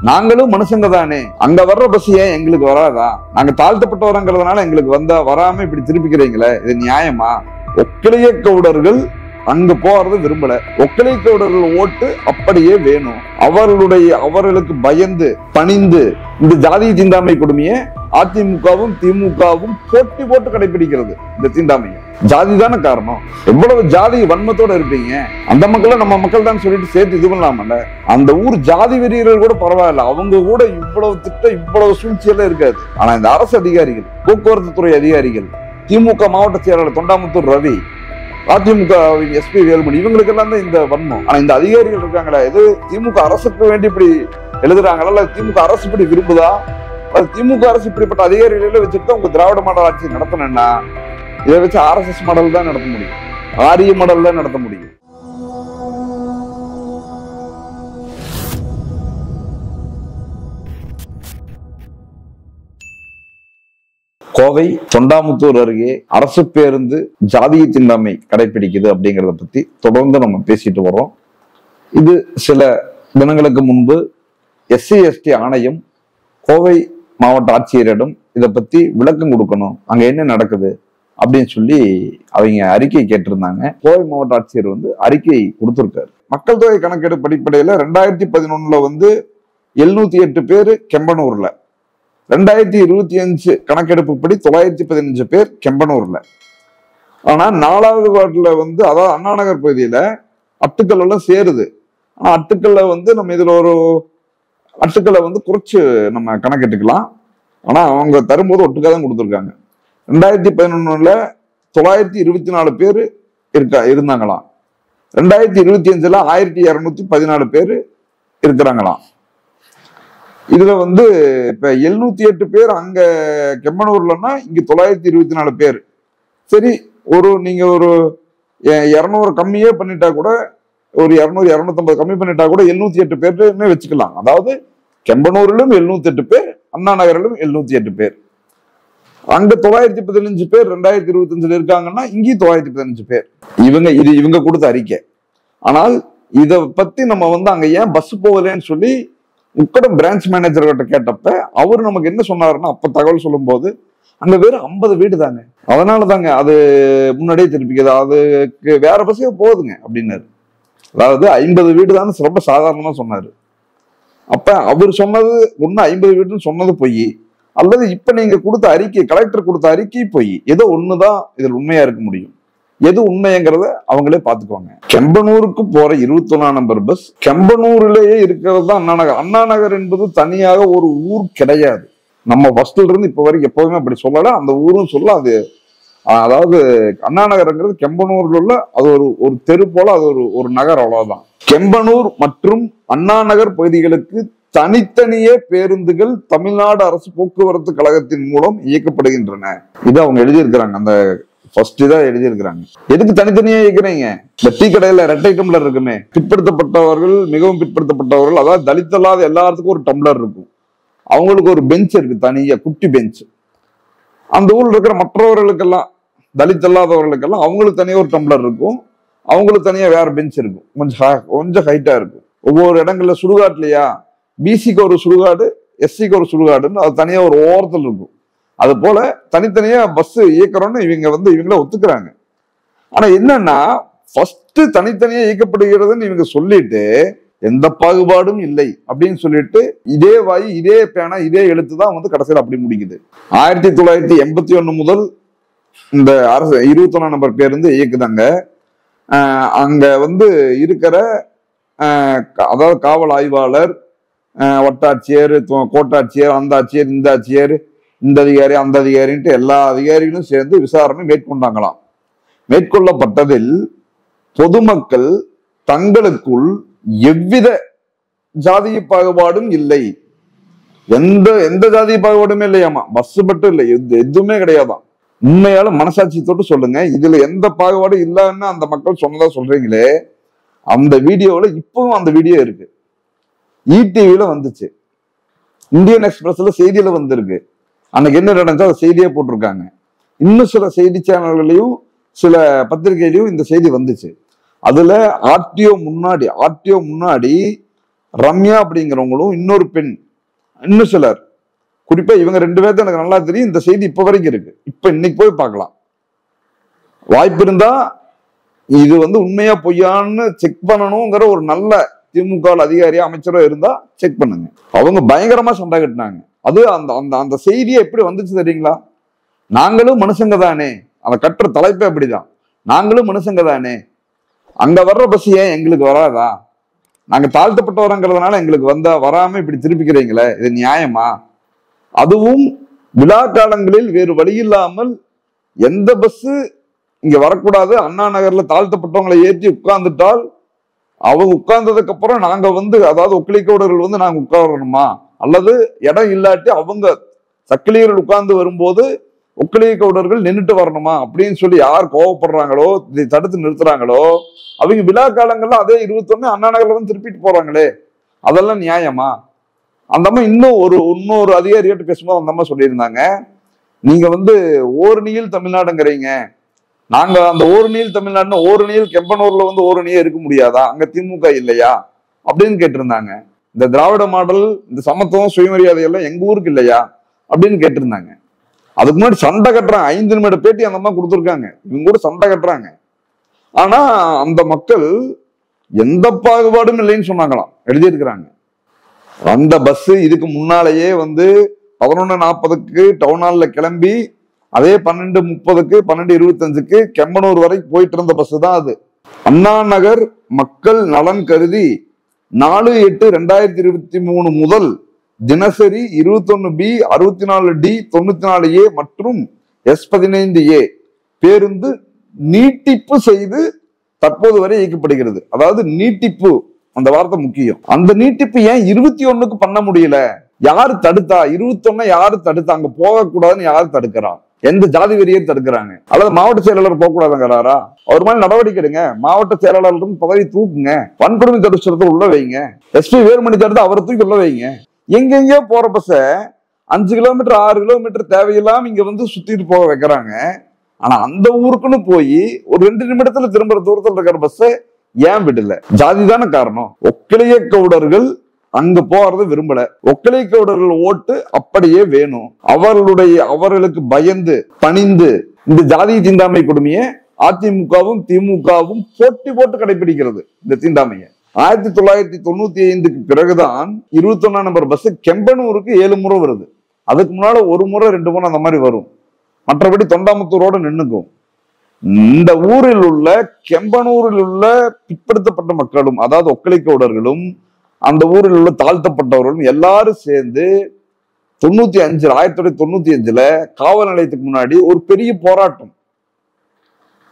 நாங்களும் மனுஷங்க தானே, அங்க வர்ற பஸ் ஏன் எங்களுக்கு வராதா? நாங்க தாழ்த்தப்பட்டவரங்கிறதுனால எங்களுக்கு வராம இப்படி திருப்பிக்கிறீங்களே, இது நியாயமா? ஒக்கலிய கவுடர்கள் அங்க போறது விரும்பல. ஒக்கலிய கவுடர்கள் ஓட்டு அப்படியே வேணும். அவர்களுக்கு பயந்து பணிந்து இந்த ஜாதி தீண்டாமை கொடுமையை அதிமுகவும் திமுகவும் போட்டி போட்டு கடைபிடிக்கிறது. இந்த தீண்டாமை ஜாதி தானே காரணம். எவ்வளவு ஜாதி வன்மத்தோட இருப்பீங்க, அந்த மக்களை நம்ம மக்கள் தான் சொல்லிட்டு சேர்த்து இது பண்ணலாமல்ல. அந்த ஊர் ஜாதி வெறியர்கள் கூட பரவாயில்ல, அவங்க கூட இவ்வளவு திட்டம் இவ்வளவு சூழ்ச்சியெல்லாம் இருக்காது. ஆனா இந்த அரசு அதிகாரிகள், போக்குவரத்து துறை அதிகாரிகள், திமுக மாவட்ட செயலாளர் தொண்டாமுத்தூர் ரவி, அதிமுக எஸ்பி வேலுமணி, இவங்களுக்கு எல்லாம் தான் இந்த வன்மம். ஆனா இந்த அதிகாரிகள் இருக்காங்களா, இது திமுக அரசுக்கு வேண்டி இப்படி எழுதுறாங்களா, இல்ல திமுக அரசு இப்படி விரும்புதா, திமுக அரசு இப்படிப்பட்ட அதிகாரிகளை வச்சுட்டு உங்க திராவிட மாடல் ஆட்சி நடத்தணும்னா இதை வச்சு RSS மாடல் தான் நடத்த முடியும், ஆரிய மாடல் தான் நடத்த முடியும். கோவை தொண்டாமுத்தூர் அருகே அரசு பேருந்து ஜாதிய தீண்டாமை கடைபிடிக்குது அப்படிங்கிறத பத்தி தொடர்ந்து நம்ம பேசிட்டு வர்றோம். இது சில தினங்களுக்கு முன்பு SC/ST ஆணையம் கோவை மாவட்ட ஆட்சியரிடம் இதை பத்தி விளக்கம் கொடுக்கணும், அங்க என்ன நடக்குது அப்படின்னு சொல்லி அவங்க அறிக்கை கேட்டிருந்தாங்க. கோவை மாவட்ட ஆட்சியர் அறிக்கை கொடுத்திருக்காரு. மக்கள் தொகை கணக்கெடுப்பு அடிப்படையில 2011 708 பேர் கெம்பனூர்ல, 2025 கணக்கெடுப்பு படி 915 பேர் கெம்பனூர்ல. ஆனா 4வது வார்டுல அதாவது அண்ணா நகர் பகுதியில அட்டுக்கள் எல்லாம் சேருது. ஆனா அட்டுக்கள்ல நம்ம இதுல ஒரு அட்டுக்களை குறைச்சு நம்ம கணக்கெடுக்கலாம். ஆனா அவங்க தரும்போது ஒட்டுக்கா தான் கொடுத்துருக்காங்க. 2011 924 பேர் இருந்தாங்களாம். 2025 1214 பேர் இருக்கிறாங்களாம். இதுல இப்ப 708 பேர் அங்க கெம்பனூர்லன்னா இங்க 924 பேர். சரி, நீங்க ஒரு 200 கம்மியே பண்ணிட்டா கூட, ஒரு 200 250 கம்மி பண்ணிட்டா கூட 708 பேருமே வச்சுக்கலாம். அதாவது கெம்பனூரிலும் 708 பேர், அண்ணா நகரிலும் 708 பேர். அங்க 915 பேர் 2025 இருக்காங்கன்னா இங்கேயும் 915 பேர். இவங்க கொடுத்த அறிக்கை. ஆனால் இத பத்தி நம்ம அங்க ஏன் பஸ் போகலன்னு சொல்லி உக்கடம் பிரான்ச் மேனேஜர் கிட்ட கேட்டப்ப அவரு நமக்கு என்ன சொன்னாருன்னா, அப்ப தகவல் சொல்லும் போது அங்க வெறும் 50 வீடு தாங்க, அதனால தாங்க அது முன்னாடியே திருப்பிக்குது, அதுக்கு வேற பஸ்ஸே போகுதுங்க அப்படின்னாரு. அதாவது 50 வீடு தான் ரொம்ப சாதாரணமா சொன்னாரு. அப்ப அவர் சொன்னது 50 வீடுன்னு சொன்னது பொய், அல்லது இப்ப நீங்க கொடுத்த அறிக்கை, கலெக்டர் கொடுத்த அறிக்கை பொய். ஏதோ ஒண்ணுதான் இதில் உண்மையா இருக்க முடியும். எது உண்மைங்கிறத அவங்களே பாத்துக்குவாங்க. கெம்பனூருக்கு போற 21 நம்பர் பஸ் கெம்பனூர்லயே இருக்கிறது தான் அண்ணா நகர். அண்ணா நகர் என்பது தனியாக ஒரு ஊர் கிடையாது. நம்ம ஃபர்ஸ்ட்ல இருந்து இப்ப வரைக்கும் எப்போதுமே அப்படி சொல்லல, அந்த ஊரும் சொல்ல. அது அதாவது அண்ணா நகர்ங்கிறது கெம்பனூர்ல உள்ள அது ஒரு தெரு போல, அது ஒரு நகர், அவ்வளவுதான். கெம்பனூர் மற்றும் அண்ணா நகர் பகுதிகளுக்கு தனித்தனியே பேருந்துகள் தமிழ்நாடு அரசு போக்குவரத்து கழகத்தின் மூலம் இயக்கப்படுகின்றன. இது அவங்க எழுதியிருக்கிறாங்க. அந்த ஃபர்ஸ்ட் தான் எழுதியிருக்கிறாங்க. எதுக்கு தனித்தனியா இயக்குறீங்க? இந்த டீ கடையில ரெட்டை டம்ளர் இருக்குமே, பிற்படுத்தப்பட்டவர்கள், மிகவும் பிற்படுத்தப்பட்டவர்கள், அதாவது தலித் அல்லாத எல்லாத்துக்கும் ஒரு டம்ளர் இருக்கும். அவங்களுக்கு ஒரு பெஞ்ச் இருக்கு, தனியா குட்டி பெஞ்ச். அந்த ஊர்ல இருக்கிற மற்றவர்களுக்கெல்லாம், தலித் அல்லாதவர்களுக்கெல்லாம் அவங்களுக்கு தனியா ஒரு டம்ளர் இருக்கும், அவங்களுக்கு தனியா வேற பெஞ்ச் இருக்கும், கொஞ்சம் ஹைட்டா இருக்கும். ஒவ்வொரு இடங்கள்ல சுடுகாட்டுலையா பிசிக்கு ஒரு சுடுகாடு, எஸ்சிக்கு ஒரு சுடுகாடுன்னு அது தனியா ஒரு ஓரத்தில் இருக்கும். அது போல தனித்தனியா பஸ் இயக்குறோம்னு இவங்கள ஒத்துக்கிறாங்க. ஆனா என்னன்னா, ஃபர்ஸ்ட் தனித்தனியா இயக்கப்படுகிறதுன்னு இவங்க சொல்லிட்டு எந்த பாகுபாடும் இல்லை அப்படின்னு சொல்லிட்டு இதே வாய், இதே பேனா, இதே எழுத்து தான் கடைசியில் அப்படி முடிக்குது. 1981 முதல் இந்த அரசு 21 நம்பர் பேருந்து இயக்குதாங்க. அங்க இருக்கிற அதாவது காவல் ஆய்வாளர், வட்டாட்சியர், கோட்டாட்சியர், அந்த ஆட்சியர், இந்த ஆட்சியர், இந்த அதிகாரி, அந்த அதிகாரின்ட்டு எல்லா அதிகாரிகளும் சேர்ந்து விசாரணை மேற்கொண்டாங்களாம். மேற்கொள்ளப்பட்டதில் பொதுமக்கள் தங்களுக்குள் எவ்வித ஜாதிய பாகுபாடும் இல்லை, எந்த ஜாதிய பாகுபாடுமே இல்லையாமா. பஸ் மட்டும் இல்லை, எதுவுமே கிடையாதான். உண்மையால மனசாட்சி தொட்டு சொல்லுங்க, இதுல எந்த பாகுபாடும் இல்லைன்னு அந்த மக்கள் சொன்னதா சொல்றீங்களே, அந்த வீடியோல இப்பவும் அந்த வீடியோ இருக்கு. ETVல வந்துச்சு, இந்தியன் எக்ஸ்பிரஸ்ல செய்தியில வந்திருக்கு. அன்னைக்கு என்ன நடந்துச்சோ அதை செய்தியே போட்டிருக்காங்க. இன்னும் சில செய்தி சேனல்களையும் சில பத்திரிகையிலையும் இந்த செய்தி வந்துச்சு. அதுல ஆர்டிஓ முன்னாடி ரம்யா அப்படிங்கிறவங்களும் இன்னொரு பெண், இன்னும் சிலர், குறிப்பா இவங்க 2 பேர்த்த எனக்கு நல்லா தெரியும். இந்த செய்தி இப்ப வரைக்கும் இருக்கு. இப்ப இன்னைக்கு போய் பார்க்கலாம். வாய்ப்பு இருந்தா இது உண்மையா பொய்யான்னு செக் பண்ணணுங்கிற ஒரு நல்ல திமுக அதிகாரியா அமைச்சரோ இருந்தா செக் பண்ணுங்க. அவங்க பயங்கரமா சண்டை கட்டினாங்க. அது அந்த அந்த அந்த செய்தியை எப்படி வந்துச்சு தெரியுங்களா? நாங்களும் மனுஷங்க தானே, அந்த கட்டுற தலைப்பே அப்படிதான். நாங்களும் மனுஷங்க தானே, அங்க வர்ற பஸ் ஏன் எங்களுக்கு வராதா? நாங்க தாழ்த்தப்பட்டவரங்கிறதுனால எங்களுக்கு வராம இப்படி திருப்பிக்கிறீங்களே, இது நியாயமா? அதுவும் விழா காலங்களில் வேறு வழி இல்லாமல் எந்த பஸ் இங்க வரக்கூடாது, அண்ணா நகர்ல தாழ்த்தப்பட்டவங்களை ஏற்றி உட்கார்ந்துட்டால் அவங்க உட்கார்ந்ததுக்கு அப்புறம் நாங்க அதாவது ஒக்கிலிக்கோடர்கள் நாங்க உட்காரணுமா, அல்லது இடம் இல்லாட்டி அவங்க சக்கிலியர்கள் உட்கார்ந்து வரும்போது ஒக்கிலிக்கோடர்கள் நின்றுட்டு வரணுமா அப்படின்னு சொல்லி யார் கோவப்படுறாங்களோ, இதை தடுத்து நிறுத்துறாங்களோ, அவங்க விழா காலங்கள்ல அதே 21 அண்ணா நகர்ல திருப்பிட்டு போறாங்களே, அதெல்லாம் நியாயமா? அந்த அம்மா இன்னொரு அதிகாரிகிட்ட பேசும்போது அந்த அம்மா சொல்லியிருந்தாங்க, நீங்க ஓரணியில் தமிழ்நாடுங்கிறீங்க, நாங்க அந்த ஓரணியில் தமிழ்நாடுன்னா ஓரணியில் கெம்பனூர்ல ஓரணியே இருக்க முடியாதா, அங்க திமுக இல்லையா அப்படின்னு கேட்டிருந்தாங்க. இந்த திராவிட மாடல், இந்த சமத்துவம், சுயமரியாதை எல்லாம் எங்க ஊருக்கு இல்லையா அப்படின்னு கேட்டிருந்தாங்க. அதுக்கு முன்னாடி சண்டை கட்டுறாங்க. 5 நிமிட பேட்டி அந்த அம்மா கொடுத்துருக்காங்க. இவங்க கூட சண்டை கட்டுறாங்க. ஆனா அந்த மக்கள் எந்த பாகுபாடும் இல்லைன்னு சொன்னாங்களாம், எழுதியிருக்கிறாங்க. அந்த பஸ் இதுக்கு முன்னாலேயே 11:40க்கு டவுன் ஹால்ல கிளம்பி அதே 12:30க்கு 12:25க்கு கெம்பனூர் வரை போயிட்டு இருந்த பஸ் தான் அது. அண்ணா நகர் மக்கள் நலன் கருதி 4/8/2023 முதல் தினசரி 21B 64D 94A மற்றும் S15A பேருந்து நீட்டிப்பு செய்து தற்போது வரை இயக்கப்படுகிறது. அதாவது நீட்டிப்பு, அந்த வார்த்தை முக்கியம். அந்த நீட்டிப்பு ஏன் 21க்கு பண்ண முடியல? யாரு தடுத்தா? 21 யாரு தடுத்தா? அங்க போகக்கூடாதுன்னு யாரு தடுக்கிறா? எந்த ஜாதி வெறியை தடுக்கிறாங்க? அல்லது மாவட்ட செயலாளர் போக கூடாதுங்கிறாரா? அவர் மாதிரி நடவடிக்கை எடுங்க. மாவட்ட செயலாளர் பதவி தூக்குங்க. வன்கொடுமை தடுப்பு சட்டத்தை உள்ள வைங்க. SP வேலுமணி தடுத்து அவரை தூக்கி உள்ள வைங்க. எங்கெங்கயோ போற பஸ்ஸ 5 கிலோமீட்டர் 6 கிலோமீட்டர் தேவையில்லாம இங்க சுத்திட்டு போக வைக்கிறாங்க. ஆனா அந்த ஊருக்குன்னு போய் ஒரு 2 நிமிடத்துல திரும்புற தூரத்துல இருக்கிற பஸ் ஏன் விடல? ஜாதி தானே காரணம். ஒக்கிலிய கவுடர்கள் அங்க போறது விரும்பல. ஒக்கிலிய கவுடர்கள் ஓட்டு அப்படியே வேணும். அவர்களுக்கு பயந்து பணிந்து இந்த ஜாதி தீண்டாமை கொடுமையை அதிமுகவும் திமுகவும் போட்டி போட்டு கடைபிடிக்கிறது. இந்த தீண்டாமையை 1995க்கு பிறகுதான் 21 நம்பர் பஸ் கெம்பனூருக்கு 7 முறை வருது. அதுக்கு முன்னால 1 முறை 2 முறை அந்த மாதிரி வரும். மற்றபடி தொண்டாமுத்தூரோட நின்னுக்கும். இந்த ஊரில் உள்ள கெம்பனூரில் உள்ள பிற்படுத்தப்பட்ட மக்களும், அதாவது ஒக்கிலிக்கவுடர்களும், அந்த ஊரில் உள்ள தாழ்த்தப்பட்டவர்களும் எல்லாரும் சேர்ந்து 1995ல காவல் நிலையத்துக்கு முன்னாடி ஒரு பெரிய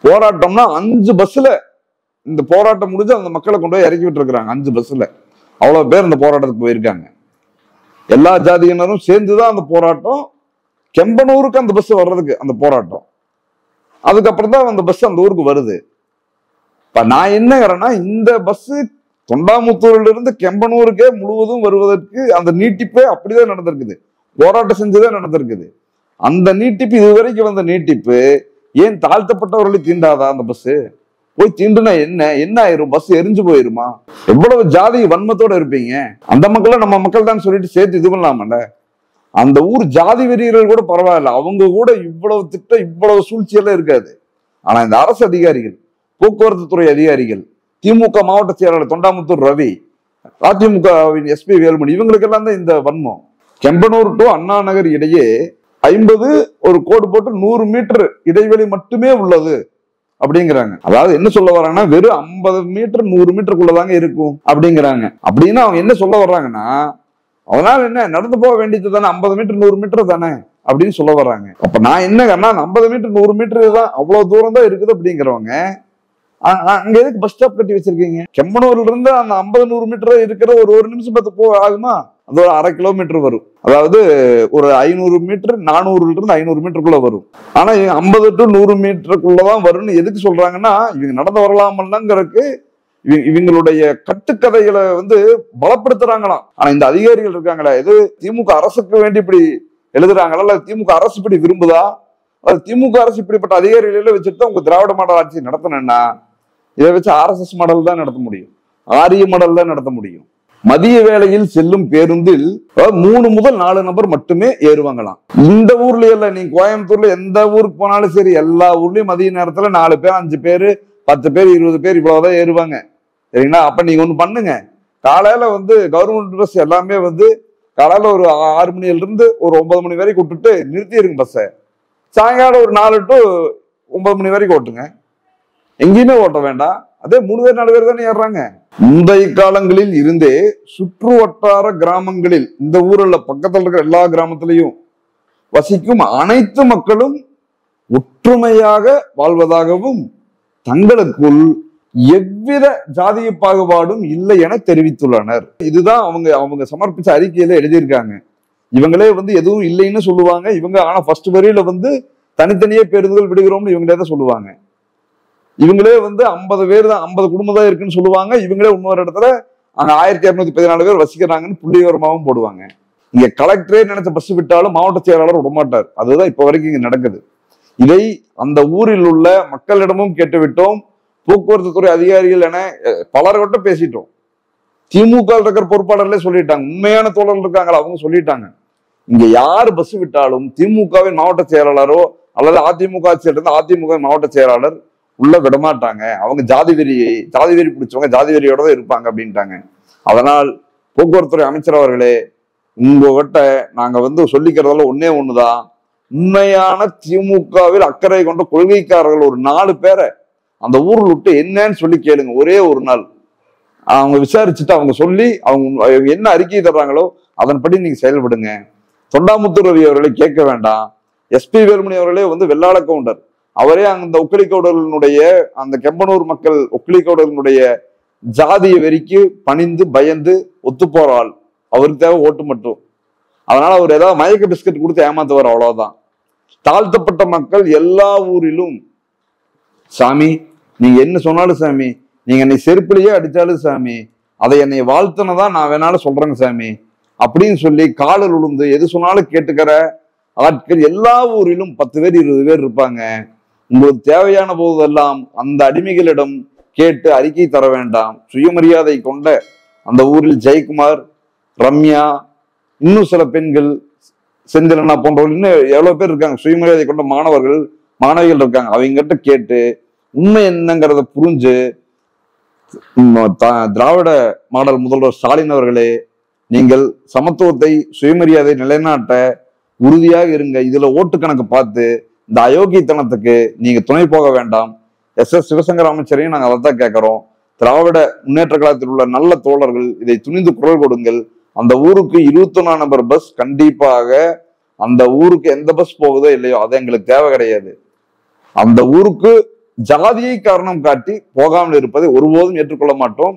போராட்டம்னா 5 பஸ்ல இந்த போராட்டம் முடிஞ்சு அந்த மக்களை கொண்டு போய் இறக்கி விட்டு இருக்கிறாங்க. 5 பஸ்ல அவ்வளவு பேர் இந்த போராட்டத்துக்கு போயிருக்காங்க. எல்லா ஜாதியினரும் சேர்ந்துதான் அந்த போராட்டம். கெம்பனூருக்கு அந்த பஸ் வர்றதுக்கு அந்த போராட்டம். அதுக்கப்புறம் தான் அந்த பஸ் அந்த ஊருக்கு வருது. இப்ப நான் என்னங்கிறேன்னா, இந்த பஸ் தொண்டாமுத்தூர்ல இருந்து கெம்பனூருக்கே முழுவதும் வருவதற்கு அந்த நீட்டிப்பே அப்படிதான் நடந்திருக்குது. போராட்டம் செஞ்சுதான் நடந்திருக்குது. அந்த நீட்டிப்பு, இதுவரைக்கும் வந்த நீட்டிப்பு ஏன் தாழ்த்தப்பட்டவர்களை தீண்டாதா? அந்த பஸ் போய் தீண்டுனா என்ன ஆயிரும்? பஸ் எரிஞ்சு போயிருமா? எவ்வளவு ஜாதி வன்மத்தோட இருப்பீங்க? அந்த மக்களை நம்ம மக்கள் தான் சொல்லிட்டு சேர்த்து இது பண்ணலாமல்ல? அந்த ஊர் ஜாதி வெறியர்கள் கூட பரவாயில்ல, அவங்க கூட இவ்வளவு திட்டம், இவ்வளவு சூழ்ச்சியெல்லாம் இருக்காது. ஆனா இந்த அரசு அதிகாரிகள், போக்குவரத்து துறை அதிகாரிகள், திமுக மாவட்ட செயலாளர் தொண்டாமுத்தூர் ரவி, அதிமுகவின் SP வேலுமணி, இவங்களுக்கெல்லாம் தான் இந்த வன்மம். கெம்பனூர் டு அண்ணா நகர் இடையே 50 ஒரு கோடு போட்டு 100 மீட்டர் இடைவெளி மட்டுமே உள்ளது அப்படிங்கிறாங்க. அதாவது என்ன சொல்ல வர்றாங்கன்னா, வெறும் 50 மீட்டர் 100 மீட்டருக்குள்ளதாங்க இருக்கும் அப்படிங்கிறாங்க. அப்படின்னா அவங்க என்ன சொல்ல வர்றாங்கன்னா, அதனால என்ன நடந்து போக வேண்டியது தானே, 50 மீட்டர் 100 மீட்டர் தானே அப்படின்னு சொல்ல வர்றாங்க. அப்ப நான் என்ன 50 மீட்டர் 100 மீட்டர் தான், அவ்வளவு தூரம் தான் இருக்குது அப்படிங்கிறவங்க அங்க எதுக்கு பஸ் ஸ்டாப் கட்டி வச்சிருக்கீங்க? கெம்பனூர்ல இருந்து அந்த 50-100 மீட்டர் இருக்கிற ஒரு நிமிஷம் 10 போக ஆகுமா? அது ஒரு 1/2 கிலோமீட்டர் வரும். அதாவது ஒரு 500 மீட்டர் 400ல இருந்து 500 மீட்டருக்குள்ள வரும். ஆனா 50 to 100 மீட்டருக்குள்ளதான் வரும்னு எதுக்கு சொல்றாங்கன்னா, இவங்க நடந்து வரலாமல்லங்கிறதுக்கு இவங்களுடைய கட்டுக்கதைகளை பலப்படுத்துறாங்களாம். ஆனா இந்த அதிகாரிகள் இருக்காங்களா, எது திமுக அரசுக்கு வேண்டி இப்படி எழுதுறாங்களா, இல்ல திமுக அரசு இப்படி விரும்புதா? அது திமுக அரசு இப்படிப்பட்ட அதிகாரிகளை வச்சுட்டு உங்க திராவிட மாடல் ஆட்சி நடத்தணும்னா இதை வச்சு RSS மாடல் தான் நடத்த முடியும், ஆரிய மாடல் தான் நடத்த முடியும். மதிய வேளையில் செல்லும் பேருந்தில் 3 முதல் 4 நபர் மட்டுமே ஏறுவாங்களாம். இந்த ஊர்ல இல்ல, நீ கோயம்புத்தூர்ல எந்த ஊருக்கு போனாலும் சரி, எல்லா ஊர்லயும் மதிய நேரத்துல 4 பேர் 5 பேரு 10 பேர் 20 பேர் இவ்வளவுதான் ஏறுவாங்க. சரிங்களா? அப்ப நீங்க ஒண்ணு பண்ணுங்க, காலையில கவர்மெண்ட் பஸ் எல்லாமே காலையில ஒரு 6 மணில இருந்து ஒரு 9 மணி வரைக்கும் விட்டுட்டு நிறுத்திடுங்க பஸ்ஸை. சாயங்காலம் ஒரு 4 to 9 மணி வரைக்கும் ஓட்டுங்க. எங்கேயுமே ஓட்ட வேண்டாம். அதே 3 பேர் 4 பேர் தானே ஏறுறாங்க. முந்தைய காலங்களில் இருந்தே சுற்று வட்டார கிராமங்களில், இந்த ஊர்ல பக்கத்துல இருக்கிற எல்லா கிராமத்திலையும் வசிக்கும் அனைத்து மக்களும் ஒற்றுமையாக வாழ்வதாகவும் தங்களுக்குள் எவ்வித ஜாதிய பாகுபாடும் இல்லை என தெரிவித்துள்ளனர். இதுதான் அவங்க சமர்ப்பிச்ச அறிக்கையில எழுதியிருக்காங்க. இவங்களே எதுவும் இல்லைன்னு சொல்லுவாங்க. இவங்க ஆனா ஃபர்ஸ்ட் வரியில தனித்தனியே பேருந்துகள் விடுகிறோம்னு இவங்களே தான் சொல்லுவாங்க. இவங்களே 50 பேர் தான், 50 குடும்பம் தான் இருக்குன்னு சொல்லுவாங்க. இவங்களே இன்னொரு இடத்துல அங்க 1214 பேர் வசிக்கிறாங்கன்னு புள்ளி விவரமாவும் போடுவாங்க. இங்க கலெக்டரே நினைச்ச பஸ் விட்டாலும் மாவட்ட செயலாளர் விடமாட்டார். அதுதான் இப்ப வரைக்கும் இங்க நடக்குது. இதை அந்த ஊரில் உள்ள மக்களிடமும் கேட்டுவிட்டோம். போக்குவரத்து துறை அதிகாரிகள் என பலர்கிட்ட பேசிட்டோம். திமுக இருக்கிற பொறுப்பாளர்களே சொல்லிட்டாங்க. உண்மையான தோழர்கள் இருக்காங்களா, அவங்க சொல்லிட்டாங்க. இங்க யாரு பஸ் விட்டாலும் திமுகவின் மாவட்ட செயலாளரோ அல்லது அதிமுக அதிமுக மாவட்ட செயலாளர் உள்ள விடமாட்டாங்க. அவங்க ஜாதி வெறி பிடிச்சவங்க ஜாதி வெறியோட தான் இருப்பாங்க அப்படின்ட்டாங்க. அதனால் போக்குவரத்துறை அமைச்சர் அவர்களே, உங்ககிட்ட நாங்க சொல்லிக்கிறதால ஒன்னே ஒண்ணுதான், உண்மையான திமுகவில் அக்கறை கொண்ட கொள்கைக்காரர்கள் ஒரு 4 பேரை அந்த ஊரில் விட்டு என்னன்னு சொல்லி கேளுங்க. ஒரே ஒரு நாள் அவங்க விசாரிச்சுட்டு அவங்க சொல்லி அவங்க என்ன அறிக்கை தர்றாங்களோ அதன்படி நீங்க செயல்படுங்க. தொண்டாமுத்தூர் ரவி அவர்களை கேட்க வேண்டாம். எஸ்பி வேலுமணி அவர்களே வெள்ளாள கவுண்டர், அவரே அந்த ஒக்கிலிக்கவுடர்களுடைய அந்த கெம்பனூர் மக்கள் ஒக்கிலிக்கவுடர்களுடைய ஜாதிய வெறிக்கு பணிந்து பயந்து ஒத்து போற ஆள். அவருக்கு தேவை ஓட்டு மட்டும். அதனால அவர் ஏதாவது மயக்க பிஸ்கட் கொடுத்து ஏமாத்துவார், அவ்வளவுதான். தாழ்த்தப்பட்ட மக்கள் எல்லா ஊரிலும், சாமி நீங்க என்ன சொன்னாலும் சாமி, நீங்க என்னை செருப்பிலேயே அடிச்சாலும் சாமி, அதை என்னை வாழ்த்தினதான் நான் வேணாலும் சொல்றேங்க சாமி அப்படின்னு சொல்லி காலில் விழுந்து எது சொன்னாலும் கேட்டுக்கிற ஆட்கள் எல்லா ஊரிலும் 10 பேர் 20 பேர் இருப்பாங்க. உங்களுக்கு தேவையான போதெல்லாம் அந்த அடிமைகளிடம் கேட்டு அறிக்கை தர வேண்டாம். சுயமரியாதை கொண்ட அந்த ஊரில் ஜெயக்குமார், ரம்யா, இன்னும் சில பெண்கள், செந்திலனா போன்றவர்கள் இன்னும் எவ்வளவு பேர் இருக்காங்க. சுயமரியாதை கொண்ட மாணவிகள் இருக்காங்க. அவங்ககிட்ட கேட்டு உண்மை என்னங்கிறத புரிஞ்சு, திராவிட மாடல் முதல்வர் ஸ்டாலின் அவர்களே, நீங்கள் சமத்துவத்தை சுயமரியாதை நிலைநாட்ட உறுதியாக இருங்க. இதுல ஓட்டு கணக்கு பார்த்து இந்த அயோக்கியத்தனத்துக்கு நீங்க துணை போக வேண்டாம். சிவசங்கர் அமைச்சரையும் நாங்க அதைத்தான் கேட்கிறோம். திராவிட முன்னேற்ற கழகத்தில் உள்ள நல்ல தோழர்கள் இதை துணிந்து குரல் கொடுங்கள். அந்த ஊருக்கு 21 நம்பர் பஸ் கண்டிப்பாக, அந்த ஊருக்கு எந்த பஸ் போகுதோ இல்லையோ அது எங்களுக்கு தேவை கிடையாது. அந்த ஊருக்கு ஜாதியை காரணம் காட்டி போகாமல் இருப்பதை ஒருபோதும் ஏற்றுக்கொள்ள மாட்டோம்.